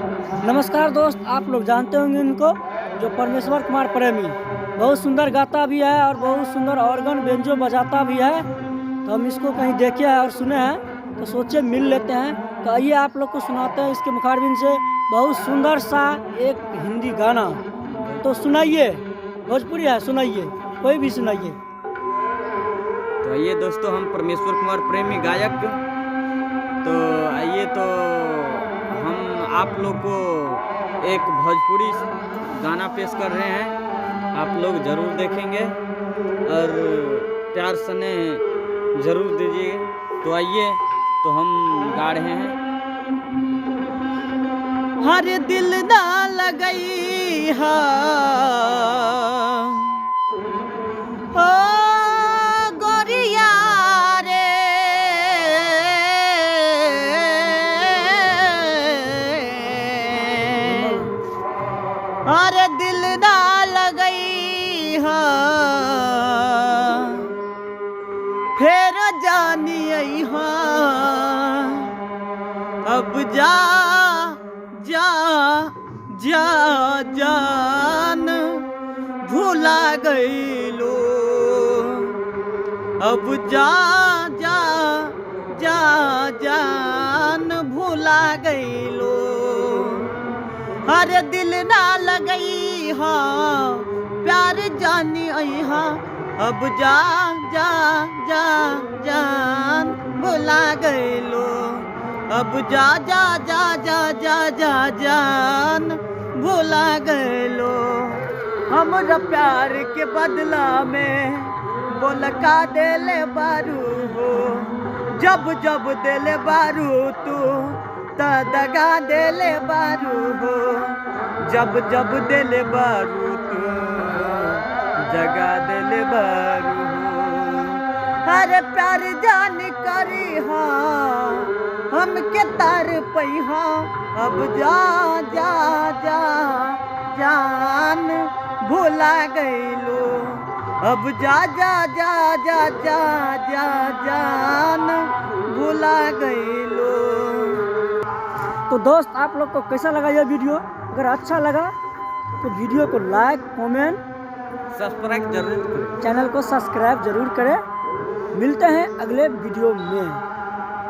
नमस्कार दोस्त, आप लोग जानते होंगे इनको, जो परमेश्वर कुमार प्रेमी बहुत सुंदर गाता भी है और बहुत सुंदर ऑर्गन बेंजो बजाता भी है। तो हम इसको कहीं देखे हैं और सुने हैं, तो सोचे मिल लेते हैं। तो आइए आप लोग को सुनाते हैं इसके मुखारबिन से बहुत सुंदर सा एक हिंदी गाना। तो सुनाइए, भोजपुरी है, सुनाइए, कोई भी सुनाइए। तो आइए दोस्तों, हम परमेश्वर कुमार प्रेमी गायक, तो आइए तो हम आप लोग को एक भोजपुरी गाना पेश कर रहे हैं। आप लोग ज़रूर देखेंगे और प्यार स्नेह ज़रूर दीजिए। तो आइए तो हम गा रहे हैं। हर दिल ना लगई हा गोरिया रे, अरे दिल ना लगई हा फिर जानी आई हा, अब जा जा जा जान भूला गईलो, अब जा जा जा जान भूला गईलो। अरे दिल ना लगई हा प्यार जानी आई हा, अब जा जा जा जान भूला गईलो, अब जा जा जा जा जा जा जान भूला गईलो। हमरा प्यार के बदला में बोल का देले बारू हो, जब जब देले बारू तू त दगा देले बारू हो, जब जब देले बारू तू जगा देले बारू हो। अरे प्यार जान करी हा हमके तार पैहा, अब जा जा जा जान भूला गईलो, अब जा जा जा जा जा जा जान भूला गईलो। तो दोस्त, आप लोग को कैसा लगा यह वीडियो? अगर अच्छा लगा तो वीडियो को लाइक, कमेंट, सब्सक्राइब जरूर करें, चैनल को सब्सक्राइब जरूर करें। मिलते हैं अगले वीडियो में।